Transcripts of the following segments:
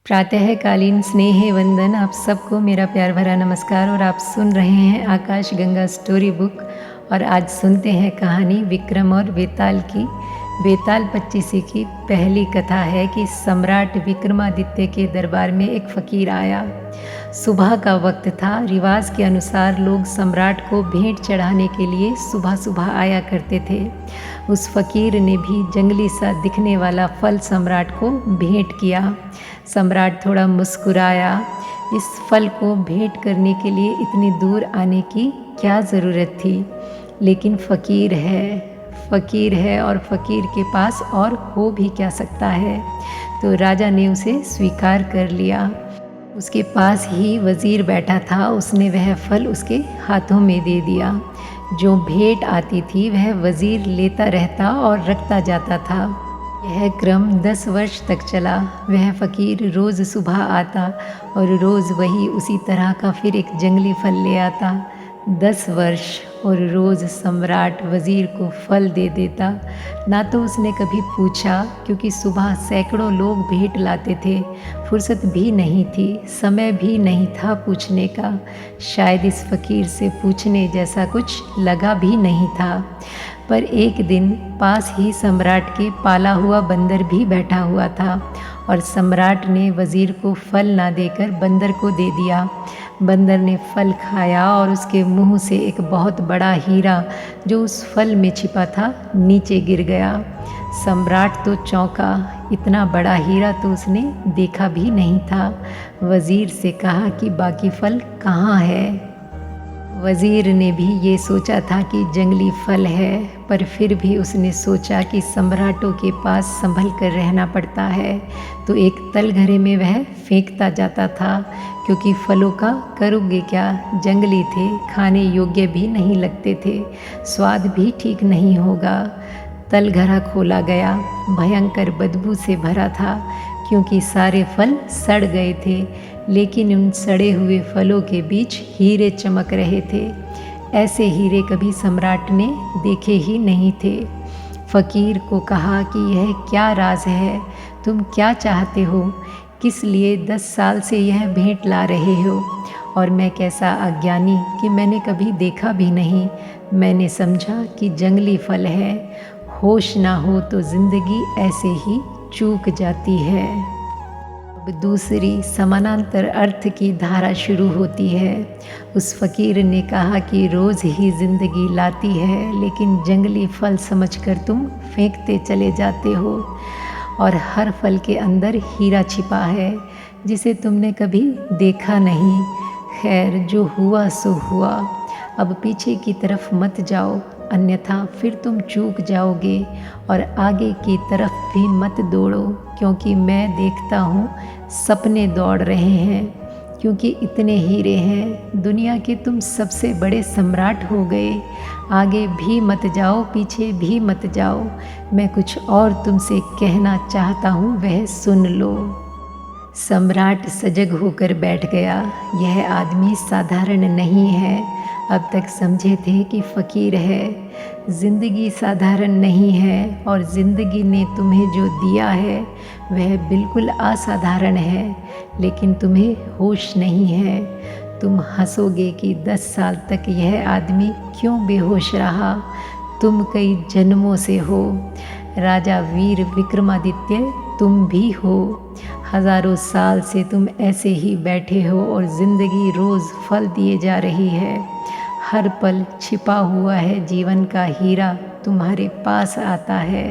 प्रातःकालीन स्नेह वंदन आप सबको मेरा प्यार भरा नमस्कार। और आप सुन रहे हैं आकाश गंगा स्टोरी बुक। और आज सुनते हैं कहानी विक्रम और बेताल की। बेताल पच्चीसी की पहली कथा है कि सम्राट विक्रमादित्य के दरबार में एक फ़कीर आया। सुबह का वक्त था। रिवाज के अनुसार लोग सम्राट को भेंट चढ़ाने के लिए सुबह सुबह आया करते थे। उस फ़कीर ने भी जंगली सा दिखने वाला फल सम्राट को भेंट किया। सम्राट थोड़ा मुस्कुराया। इस फल को भेंट करने के लिए इतनी दूर आने की क्या ज़रूरत थी, लेकिन फ़कीर है और फ़कीर के पास और हो भी क्या सकता है। तो राजा ने उसे स्वीकार कर लिया। उसके पास ही वज़ीर बैठा था। उसने वह फल उसके हाथों में दे दिया। जो भेंट आती थी वह वज़ीर लेता रहता और रखता जाता था। यह क्रम 10 वर्ष तक चला। वह फ़कीर रोज़ सुबह आता और रोज़ वही उसी तरह का फिर एक जंगली फल ले आता। 10 वर्ष और रोज़ सम्राट वज़ीर को फल दे देता। ना तो उसने कभी पूछा, क्योंकि सुबह सैकड़ों लोग भेंट लाते थे। फुर्सत भी नहीं थी, समय भी नहीं था पूछने का। शायद इस फ़कीर से पूछने जैसा कुछ लगा भी नहीं था। पर एक दिन पास ही सम्राट के पाला हुआ बंदर भी बैठा हुआ था और सम्राट ने वज़ीर को फल ना देकर बंदर को दे दिया। बंदर ने फल खाया और उसके मुंह से एक बहुत बड़ा हीरा जो उस फल में छिपा था नीचे गिर गया। सम्राट तो चौंका। इतना बड़ा हीरा तो उसने देखा भी नहीं था। वज़ीर से कहा कि बाकी फल कहाँ है। वज़ीर ने भी ये सोचा था कि जंगली फल है, पर फिर भी उसने सोचा कि सम्राटों के पास संभल कर रहना पड़ता है, तो एक तलघरे में वह फेंकता जाता था। क्योंकि फलों का करोगे क्या, जंगली थे, खाने योग्य भी नहीं लगते थे, स्वाद भी ठीक नहीं होगा। तलघरा खोला गया। भयंकर बदबू से भरा था, क्योंकि सारे फल सड़ गए थे, लेकिन उन सड़े हुए फलों के बीच हीरे चमक रहे थे। ऐसे हीरे कभी सम्राट ने देखे ही नहीं थे। फ़कीर को कहा कि यह क्या राज है, तुम क्या चाहते हो, किस लिए 10 साल से यह भेंट ला रहे हो। और मैं कैसा अज्ञानी कि मैंने कभी देखा भी नहीं। मैंने समझा कि जंगली फल है। होश ना हो तो ज़िंदगी ऐसे ही चूक जाती है। अब दूसरी समानांतर अर्थ की धारा शुरू होती है। उस फ़कीर ने कहा कि रोज़ ही ज़िंदगी लाती है, लेकिन जंगली फल समझकर तुम फेंकते चले जाते हो। और हर फल के अंदर हीरा छिपा है, जिसे तुमने कभी देखा नहीं। खैर, जो हुआ सो हुआ। अब पीछे की तरफ मत जाओ, अन्यथा फिर तुम चूक जाओगे। और आगे की तरफ भी मत दौड़ो, क्योंकि मैं देखता हूँ सपने दौड़ रहे हैं। क्योंकि इतने हीरे हैं, दुनिया के तुम सबसे बड़े सम्राट हो गए। आगे भी मत जाओ, पीछे भी मत जाओ। मैं कुछ और तुमसे कहना चाहता हूँ, वह सुन लो। सम्राट सजग होकर बैठ गया। यह आदमी साधारण नहीं है। अब तक समझे थे कि फ़कीर है। ज़िंदगी साधारण नहीं है, और ज़िंदगी ने तुम्हें जो दिया है वह बिल्कुल असाधारण है, लेकिन तुम्हें होश नहीं है। तुम हंसोगे कि 10 साल तक यह आदमी क्यों बेहोश रहा। तुम कई जन्मों से हो। राजा वीर विक्रमादित्य तुम भी हो। हज़ारों साल से तुम ऐसे ही बैठे हो और ज़िंदगी रोज़ फल दिए जा रही है। हर पल छिपा हुआ है जीवन का हीरा तुम्हारे पास आता है।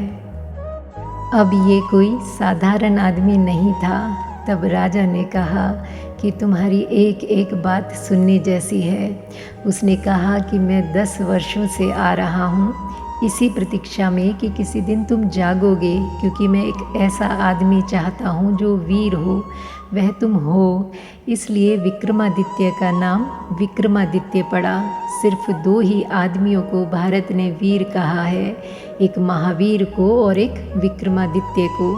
अब ये कोई साधारण आदमी नहीं था। तब राजा ने कहा कि तुम्हारी एक एक बात सुनने जैसी है। उसने कहा कि मैं 10 वर्षों से आ रहा हूँ इसी प्रतीक्षा में कि किसी दिन तुम जागोगे, क्योंकि मैं एक ऐसा आदमी चाहता हूँ जो वीर हो। वह तुम हो। इसलिए विक्रमादित्य का नाम विक्रमादित्य पड़ा। सिर्फ 2 ही आदमियों को भारत ने वीर कहा है, एक महावीर को और एक विक्रमादित्य को।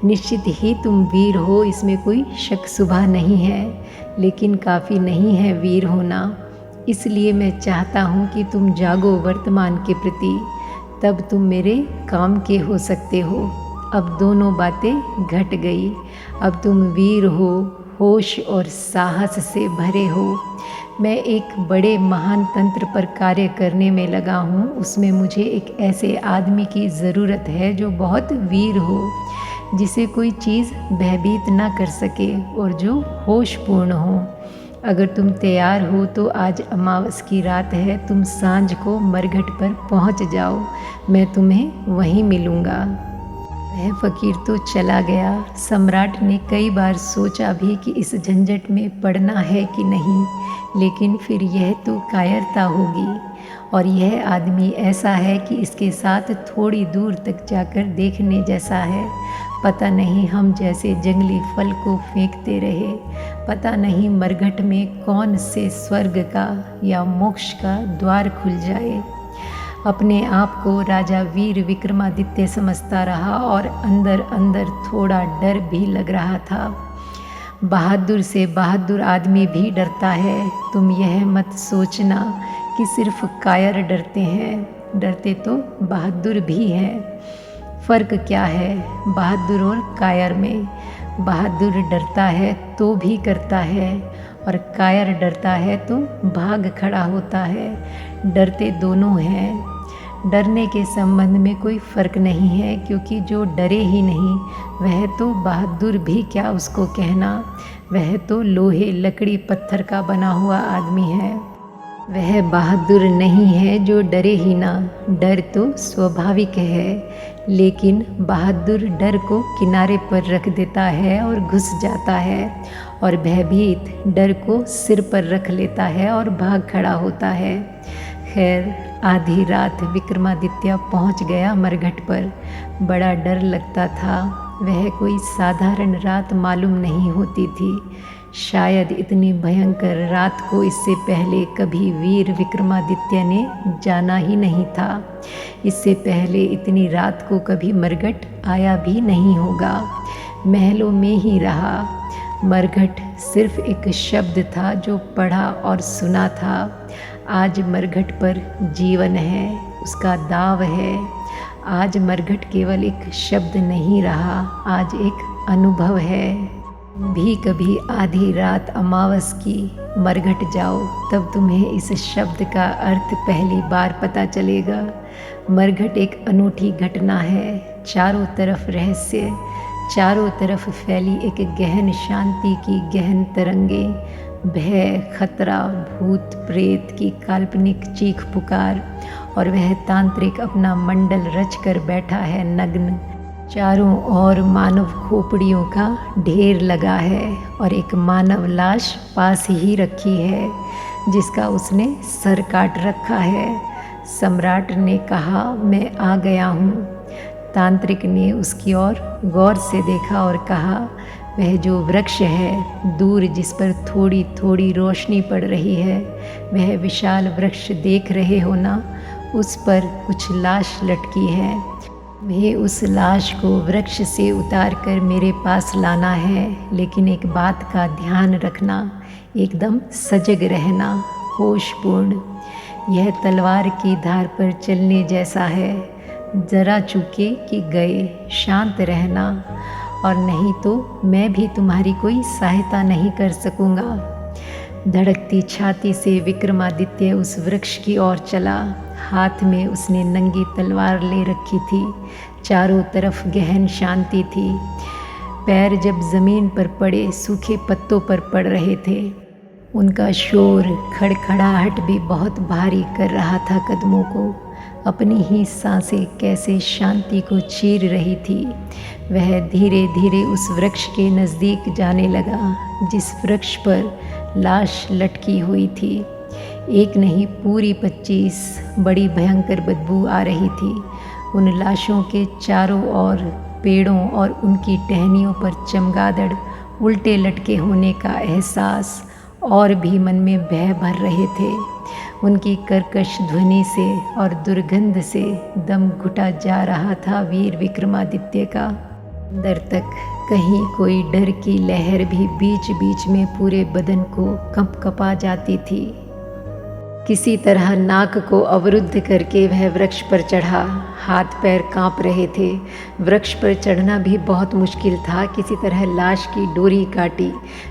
निश्चित ही तुम वीर हो, इसमें कोई शक शुबा नहीं है, लेकिन काफ़ी नहीं है वीर होना। इसलिए मैं चाहता हूँ कि तुम जागो वर्तमान के प्रति, तब तुम मेरे काम के हो सकते हो। अब दोनों बातें घट गई। अब तुम वीर हो, होश और साहस से भरे हो। मैं एक बड़े महान तंत्र पर कार्य करने में लगा हूँ। उसमें मुझे एक ऐसे आदमी की ज़रूरत है जो बहुत वीर हो, जिसे कोई चीज़ भयभीत ना कर सके और जो होशपूर्ण हो। अगर तुम तैयार हो तो आज अमावस की रात है, तुम सांझ को मरघट पर पहुंच जाओ, मैं तुम्हें वहीं मिलूँगा। वह फ़कीर तो चला गया। सम्राट ने कई बार सोचा भी कि इस झंझट में पड़ना है कि नहीं, लेकिन फिर यह तो कायरता होगी, और यह आदमी ऐसा है कि इसके साथ थोड़ी दूर तक जाकर देखने जैसा है। पता नहीं हम जैसे जंगली फल को फेंकते रहे, पता नहीं मरघट में कौन से स्वर्ग का या मोक्ष का द्वार खुल जाए। अपने आप को राजा वीर विक्रमादित्य समझता रहा और अंदर अंदर थोड़ा डर भी लग रहा था। बहादुर से बहादुर आदमी भी डरता है। तुम यह मत सोचना कि सिर्फ कायर डरते हैं, डरते तो बहादुर भी हैं। फ़र्क क्या है बहादुर और कायर में? बहादुर डरता है तो भी करता है, और कायर डरता है तो भाग खड़ा होता है। डरते दोनों हैं। डरने के संबंध में कोई फ़र्क नहीं है, क्योंकि जो डरे ही नहीं वह तो बहादुर भी क्या उसको कहना। वह तो लोहे लकड़ी पत्थर का बना हुआ आदमी है। वह बहादुर नहीं है जो डरे ही ना। डर तो स्वाभाविक है, लेकिन बहादुर डर को किनारे पर रख देता है और घुस जाता है, और भयभीत डर को सिर पर रख लेता है और भाग खड़ा होता है। खैर, आधी रात विक्रमादित्य पहुंच गया मरघट पर। बड़ा डर लगता था। वह कोई साधारण रात मालूम नहीं होती थी। शायद इतनी भयंकर रात को इससे पहले कभी वीर विक्रमादित्य ने जाना ही नहीं था। इससे पहले इतनी रात को कभी मरघट आया भी नहीं होगा। महलों में ही रहा। मरघट सिर्फ एक शब्द था जो पढ़ा और सुना था। आज मरघट पर जीवन है, उसका दाव है। आज मरघट केवल एक शब्द नहीं रहा, आज एक अनुभव है। भी कभी आधी रात अमावस की मरघट जाओ, तब तुम्हें इस शब्द का अर्थ पहली बार पता चलेगा। मरघट एक अनूठी घटना है। चारों तरफ रहस्य, चारों तरफ फैली एक गहन शांति की गहन तरंगे। भय, खतरा, भूत प्रेत की काल्पनिक चीख पुकार, और वह तांत्रिक अपना मंडल रच कर बैठा है नग्न। चारों ओर मानव खोपड़ियों का ढेर लगा है, और एक मानव लाश पास ही रखी है जिसका उसने सर काट रखा है। सम्राट ने कहा, मैं आ गया हूँ। तांत्रिक ने उसकी ओर गौर से देखा और कहा, वह जो वृक्ष है दूर जिस पर थोड़ी थोड़ी रोशनी पड़ रही है, वह विशाल वृक्ष देख रहे हो ना, उस पर कुछ लाश लटकी है। तुम्हें उस लाश को वृक्ष से उतार कर मेरे पास लाना है, लेकिन एक बात का ध्यान रखना, एकदम सजग रहना, होशपूर्ण। यह तलवार की धार पर चलने जैसा है। जरा चूके कि गए, शांत रहना, और नहीं तो मैं भी तुम्हारी कोई सहायता नहीं कर सकूँगा। धड़कती छाती से विक्रमादित्य उस वृक्ष की ओर चला। हाथ में उसने नंगी तलवार ले रखी थी। चारों तरफ गहन शांति थी। पैर जब ज़मीन पर पड़े सूखे पत्तों पर पड़ रहे थे। उनका शोर, खड़खड़ाहट भी बहुत भारी कर रहा था कदमों को। अपनी ही सांसें कैसे शांति को चीर रही थी। वह धीरे धीरे उस वृक्ष के नज़दीक जाने लगा जिस वृक्ष पर लाश लटकी हुई थी। एक नहीं, पूरी 25 बड़ी भयंकर बदबू आ रही थी। उन लाशों के चारों ओर पेड़ों और उनकी टहनियों पर चमगादड़ उल्टे लटके होने का एहसास और भी मन में भय भर रहे थे। उनकी कर्कश ध्वनि से और दुर्गंध से दम घुटा जा रहा था वीर विक्रमादित्य का। अंदर तक कहीं कोई डर की लहर भी बीच बीच में पूरे बदन को कंपकपा जाती थी। किसी तरह नाक को अवरुद्ध करके वह वृक्ष पर चढ़ा। हाथ पैर कांप रहे थे। वृक्ष पर चढ़ना भी बहुत मुश्किल था। किसी तरह लाश की डोरी काटी।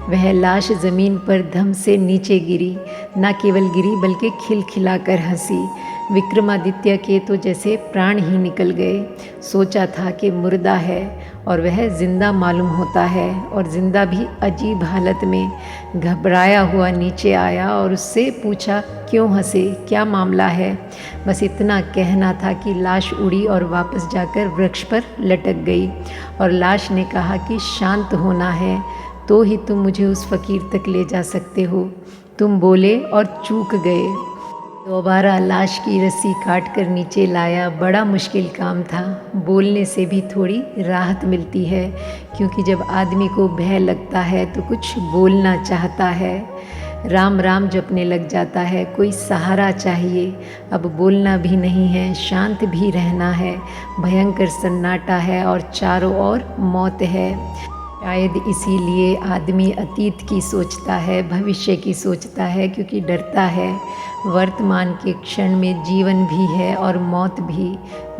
वह लाश ज़मीन पर धम से नीचे गिरी। न केवल गिरी बल्कि खिलखिलाकर हंसी। विक्रमादित्य के तो जैसे प्राण ही निकल गए। सोचा था कि मुर्दा है और वह जिंदा मालूम होता है, और जिंदा भी अजीब हालत में। घबराया हुआ नीचे आया और उससे पूछा, क्यों हंसे, क्या मामला है। बस इतना कहना था कि लाश उड़ी और वापस जाकर वृक्ष पर लटक गई। और लाश ने कहा कि शांत होना है तो ही तुम मुझे उस फ़कीर तक ले जा सकते हो। तुम बोले और चूक गए। दोबारा लाश की रस्सी काट कर नीचे लाया। बड़ा मुश्किल काम था। बोलने से भी थोड़ी राहत मिलती है, क्योंकि जब आदमी को भय लगता है तो कुछ बोलना चाहता है। राम राम जपने लग जाता है। कोई सहारा चाहिए। अब बोलना भी नहीं है, शांत भी रहना है। भयंकर सन्नाटा है और चारों ओर मौत है। शायद इसीलिए आदमी अतीत की सोचता है, भविष्य की सोचता है, क्योंकि डरता है। वर्तमान के क्षण में जीवन भी है और मौत भी,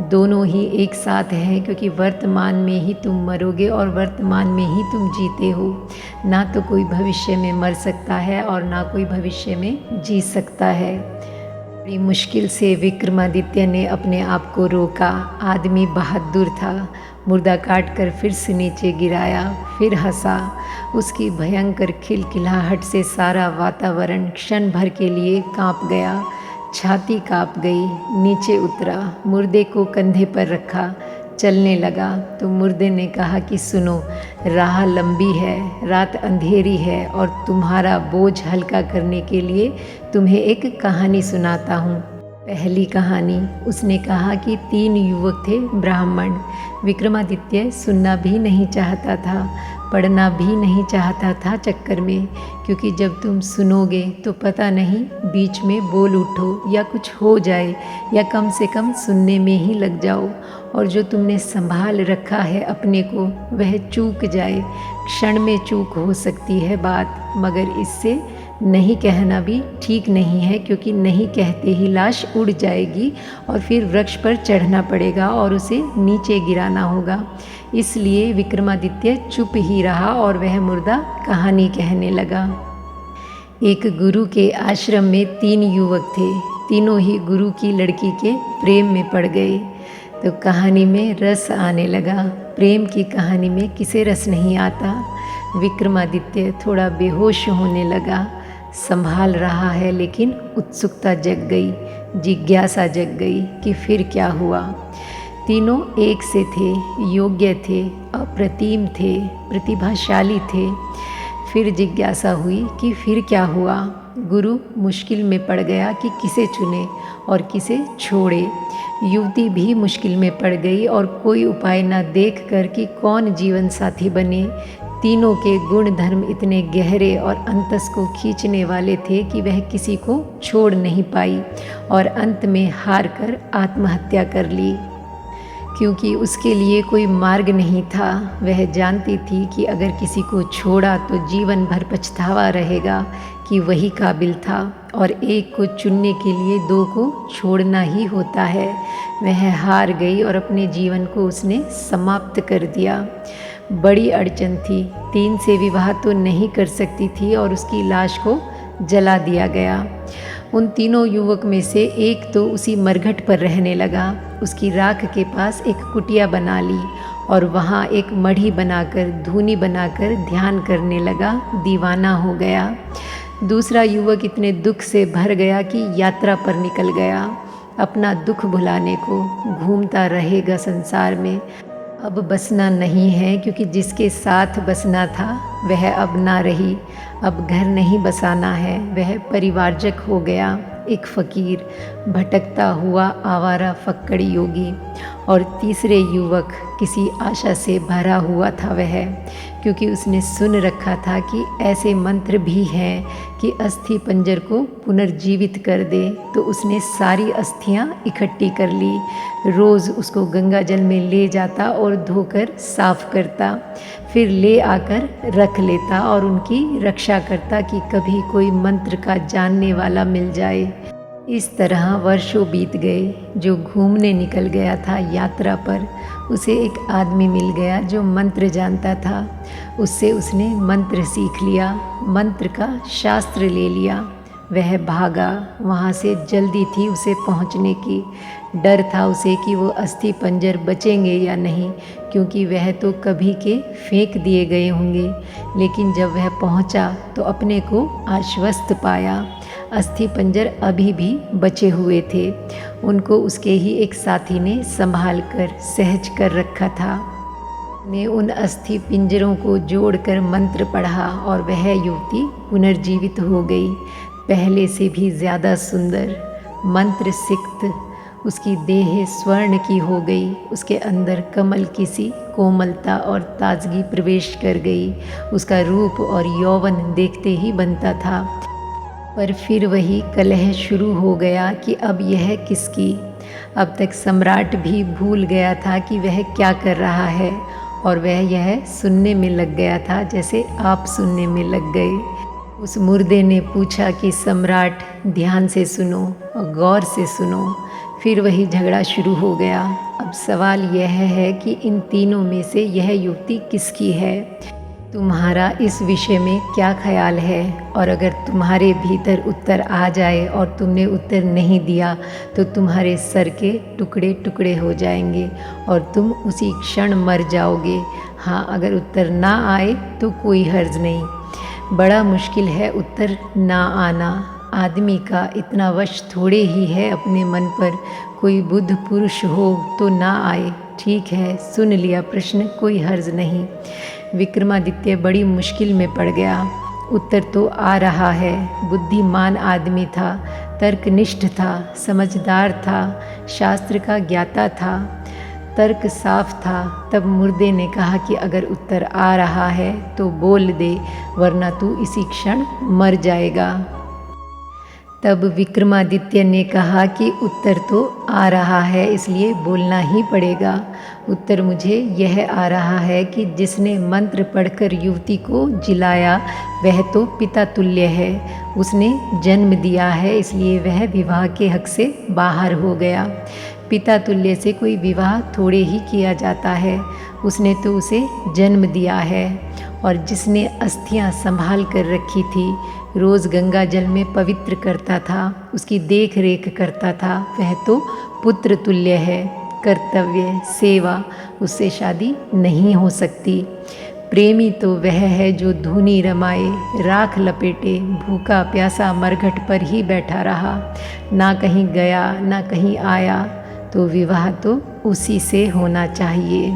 दोनों ही एक साथ हैं, क्योंकि वर्तमान में ही तुम मरोगे और वर्तमान में ही तुम जीते हो। ना तो कोई भविष्य में मर सकता है और ना कोई भविष्य में जी सकता है। बड़ी मुश्किल से विक्रमादित्य ने अपने आप को रोका। आदमी बहादुर था। मुर्दा काट कर फिर से नीचे गिराया, फिर हंसा। उसकी भयंकर खिलखिलाहट से सारा वातावरण क्षण भर के लिए कांप गया। छाती कांप गई। नीचे उतरा, मुर्दे को कंधे पर रखा, चलने लगा। तो मुर्दे ने कहा कि सुनो, राह लंबी है, रात अंधेरी है, और तुम्हारा बोझ हल्का करने के लिए तुम्हें एक कहानी सुनाता हूँ। पहली कहानी। उसने कहा कि 3 युवक थे, ब्राह्मण। विक्रमादित्य सुनना भी नहीं चाहता था, पढ़ना भी नहीं चाहता था चक्कर में, क्योंकि जब तुम सुनोगे तो पता नहीं बीच में बोल उठो या कुछ हो जाए, या कम से कम सुनने में ही लग जाओ, और जो तुमने संभाल रखा है अपने को वह चूक जाए। क्षण में चूक हो सकती है बात, मगर इससे नहीं कहना भी ठीक नहीं है, क्योंकि नहीं कहते ही लाश उड़ जाएगी और फिर वृक्ष पर चढ़ना पड़ेगा और उसे नीचे गिराना होगा। इसलिए विक्रमादित्य चुप ही रहा और वह मुर्दा कहानी कहने लगा। एक गुरु के आश्रम में 3 युवक थे। तीनों ही गुरु की लड़की के प्रेम में पड़ गए। तो कहानी में रस आने लगा। प्रेम की कहानी में किसे रस नहीं आता। विक्रमादित्य थोड़ा बेहोश होने लगा। संभाल रहा है, लेकिन उत्सुकता जग गई, जिज्ञासा जग गई कि फिर क्या हुआ। तीनों एक से थे, योग्य थे, अप्रतिम थे, प्रतिभाशाली थे। फिर जिज्ञासा हुई कि फिर क्या हुआ। गुरु मुश्किल में पड़ गया कि किसे चुने और किसे छोड़े। युवती भी मुश्किल में पड़ गई और कोई उपाय न देख कर कि कौन जीवन साथी बने। तीनों के गुण धर्म इतने गहरे और अंतस को खींचने वाले थे कि वह किसी को छोड़ नहीं पाई और अंत में हार कर आत्महत्या कर ली, क्योंकि उसके लिए कोई मार्ग नहीं था। वह जानती थी कि अगर किसी को छोड़ा तो जीवन भर पछतावा रहेगा कि वही काबिल था, और एक को चुनने के लिए 2 को छोड़ना ही होता है। वह हार गई और अपने जीवन को उसने समाप्त कर दिया। बड़ी अड़चन थी। 3 से विवाह तो नहीं कर सकती थी और उसकी लाश को जला दिया गया। उन तीनों युवक में से एक तो उसी मरघट पर रहने लगा। उसकी राख के पास एक कुटिया बना ली और वहाँ एक मढ़ी बनाकर, धूनी बनाकर ध्यान करने लगा। दीवाना हो गया। दूसरा युवक इतने दुख से भर गया कि यात्रा पर निकल गया, अपना दुख भुलाने को। घूमता रहेगा संसार में। अब बसना नहीं है, क्योंकि जिसके साथ बसना था वह अब ना रही। अब घर नहीं बसाना है, वह परिवारजक हो गया, एक फ़कीर, भटकता हुआ आवारा फक्कड़ योगी। और तीसरे युवक किसी आशा से भरा हुआ था वह, क्योंकि उसने सुन रखा था कि ऐसे मंत्र भी हैं कि अस्थि पंजर को पुनर्जीवित कर दे। तो उसने सारी अस्थियां इकट्ठी कर ली। रोज़ उसको गंगा जल में ले जाता और धोकर साफ करता, फिर ले आकर रख लेता और उनकी रक्षा करता कि कभी कोई मंत्र का जानने वाला मिल जाए। इस तरह वर्षों बीत गए। जो घूमने निकल गया था यात्रा पर, उसे एक आदमी मिल गया जो मंत्र जानता था। उससे उसने मंत्र सीख लिया, मंत्र का शास्त्र ले लिया। वह भागा, वहाँ से जल्दी थी उसे पहुँचने की। डर था उसे कि वो अस्थि पंजर बचेंगे या नहीं, क्योंकि वह तो कभी के फेंक दिए गए होंगे। लेकिन जब वह पहुँचा तो अपने को आश्वस्त पाया। अस्थि पंजर अभी भी बचे हुए थे। उनको उसके ही एक साथी ने संभाल कर सहज कर रखा था। ने उन अस्थि पिंजरों को जोड़कर मंत्र पढ़ा और वह युवती पुनर्जीवित हो गई, पहले से भी ज़्यादा सुंदर। मंत्र सिक्त उसकी देह स्वर्ण की हो गई। उसके अंदर कमल की सी कोमलता और ताजगी प्रवेश कर गई। उसका रूप और यौवन देखते ही बनता था। पर फिर वही कलह शुरू हो गया कि अब यह किसकी। अब तक सम्राट भी भूल गया था कि वह क्या कर रहा है, और वह यह सुनने में लग गया था जैसे आप सुनने में लग गए। उस मुर्दे ने पूछा कि सम्राट, ध्यान से सुनो और गौर से सुनो। फिर वही झगड़ा शुरू हो गया। अब सवाल यह है कि इन तीनों में से यह युवती किसकी है। तुम्हारा इस विषय में क्या ख्याल है? और अगर तुम्हारे भीतर उत्तर आ जाए और तुमने उत्तर नहीं दिया तो तुम्हारे सर के टुकड़े टुकड़े हो जाएंगे और तुम उसी क्षण मर जाओगे। हाँ, अगर उत्तर ना आए तो कोई हर्ज नहीं। बड़ा मुश्किल है उत्तर ना आना। आदमी का इतना वश थोड़े ही है अपने मन पर। कोई बुद्ध पुरुष हो तो ना आए, ठीक है, सुन लिया प्रश्न, कोई हर्ज नहीं। विक्रमादित्य बड़ी मुश्किल में पड़ गया। उत्तर तो आ रहा है। बुद्धिमान आदमी था, तर्कनिष्ठ था, समझदार था, शास्त्र का ज्ञाता था, तर्क साफ था। तब मुर्दे ने कहा कि अगर उत्तर आ रहा है तो बोल दे, वरना तू इसी क्षण मर जाएगा। तब विक्रमादित्य ने कहा कि उत्तर तो आ रहा है, इसलिए बोलना ही पड़ेगा। उत्तर मुझे यह आ रहा है कि जिसने मंत्र पढ़कर युवती को जिलाया वह तो पिता तुल्य है। उसने जन्म दिया है, इसलिए वह विवाह के हक से बाहर हो गया। पिता तुल्य से कोई विवाह थोड़े ही किया जाता है। उसने तो उसे जन्म दिया है। और जिसने अस्थियां संभाल कर रखी थी, रोज़ गंगा जल में पवित्र करता था, उसकी देख रेख करता था, वह तो पुत्र तुल्य है। कर्तव्य, सेवा, उससे शादी नहीं हो सकती। प्रेमी तो वह है जो धूनी रमाए, राख लपेटे, भूखा प्यासा मरघट पर ही बैठा रहा, ना कहीं गया ना कहीं आया। तो विवाह तो उसी से होना चाहिए।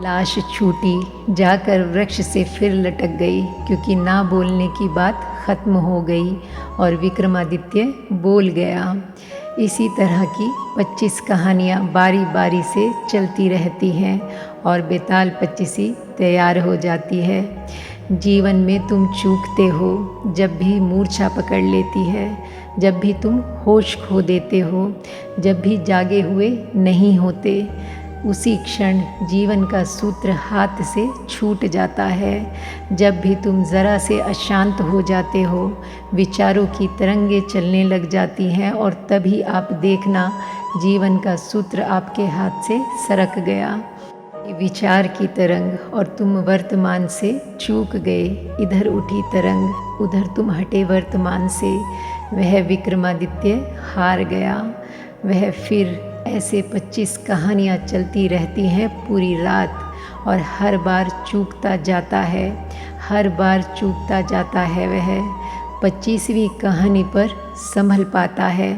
लाश छूटी, जाकर वृक्ष से फिर लटक गई, क्योंकि ना बोलने की बात खत्म हो गई और विक्रमादित्य बोल गया। इसी तरह की 25 कहानियाँ बारी बारी से चलती रहती हैं और बेताल 25 तैयार हो जाती है। जीवन में तुम चूकते हो, जब भी मूर्छा पकड़ लेती है, जब भी तुम होश खो देते हो, जब भी जागे हुए नहीं होते, उसी क्षण जीवन का सूत्र हाथ से छूट जाता है। जब भी तुम ज़रा से अशांत हो जाते हो, विचारों की तरंगें चलने लग जाती हैं और तभी आप देखना जीवन का सूत्र आपके हाथ से सरक गया। विचार की तरंग और तुम वर्तमान से चूक गए। इधर उठी तरंग, उधर तुम हटे वर्तमान से। वह विक्रमादित्य हार गया। वह फिर ऐसे 25 कहानियाँ चलती रहती हैं पूरी रात, और हर बार चूकता जाता है, हर बार चूकता जाता है। वह 25वीं कहानी पर संभल पाता है।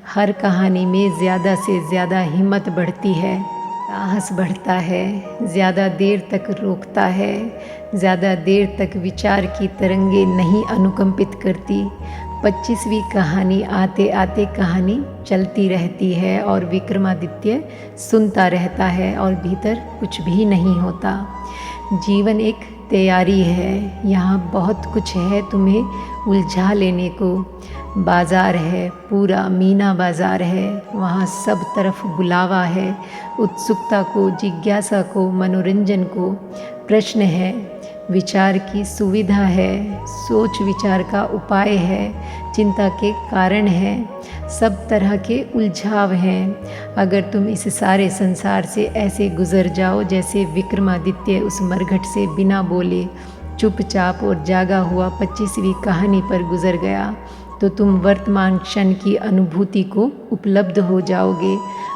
हर कहानी में ज़्यादा से ज़्यादा हिम्मत बढ़ती है, साहस बढ़ता है, ज़्यादा देर तक रोकता है, ज़्यादा देर तक विचार की तरंगें नहीं अनुकंपित करती। 25वीं कहानी आते आते कहानी चलती रहती है और विक्रमादित्य सुनता रहता है और भीतर कुछ भी नहीं होता। जीवन एक तैयारी है, यहाँ बहुत कुछ है तुम्हें उलझा लेने को। बाज़ार है, पूरा मीना बाज़ार है, वहाँ सब तरफ बुलावा है, उत्सुकता को, जिज्ञासा को, मनोरंजन को। प्रश्न है, विचार की सुविधा है, सोच विचार का उपाय है, चिंता के कारण है, सब तरह के उलझाव हैं। अगर तुम इस सारे संसार से ऐसे गुजर जाओ जैसे विक्रमादित्य उस मरघट से बिना बोले चुपचाप और जागा हुआ 25वीं कहानी पर गुजर गया, तो तुम वर्तमान क्षण की अनुभूति को उपलब्ध हो जाओगे,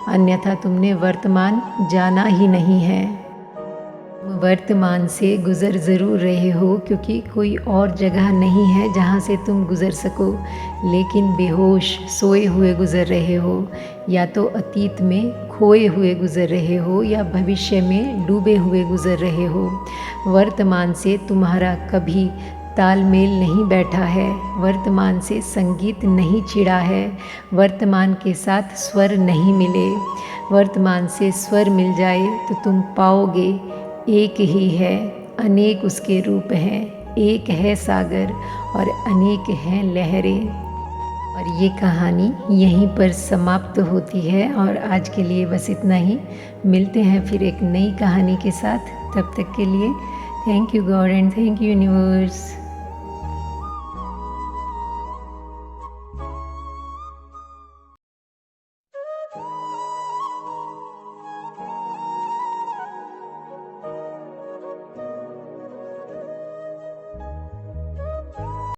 अन्यथा तुमने वर्तमान जाना ही नहीं है। वर्तमान से गुज़र ज़रूर रहे हो क्योंकि कोई और जगह नहीं है जहाँ से तुम गुज़र सको, लेकिन बेहोश सोए हुए गुज़र रहे हो, या तो अतीत में खोए हुए गुज़र रहे हो या भविष्य में डूबे हुए गुज़र रहे हो। वर्तमान से तुम्हारा कभी तालमेल नहीं बैठा है, वर्तमान से संगीत नहीं छिड़ा है, वर्तमान के साथ स्वर नहीं मिले। वर्तमान से स्वर मिल जाए तो तुम पाओगे एक ही है, अनेक उसके रूप हैं, एक है सागर और अनेक हैं लहरें। और ये कहानी यहीं पर समाप्त होती है और आज के लिए बस इतना ही। मिलते हैं फिर एक नई कहानी के साथ, तब तक के लिए thank you God and thank you universe.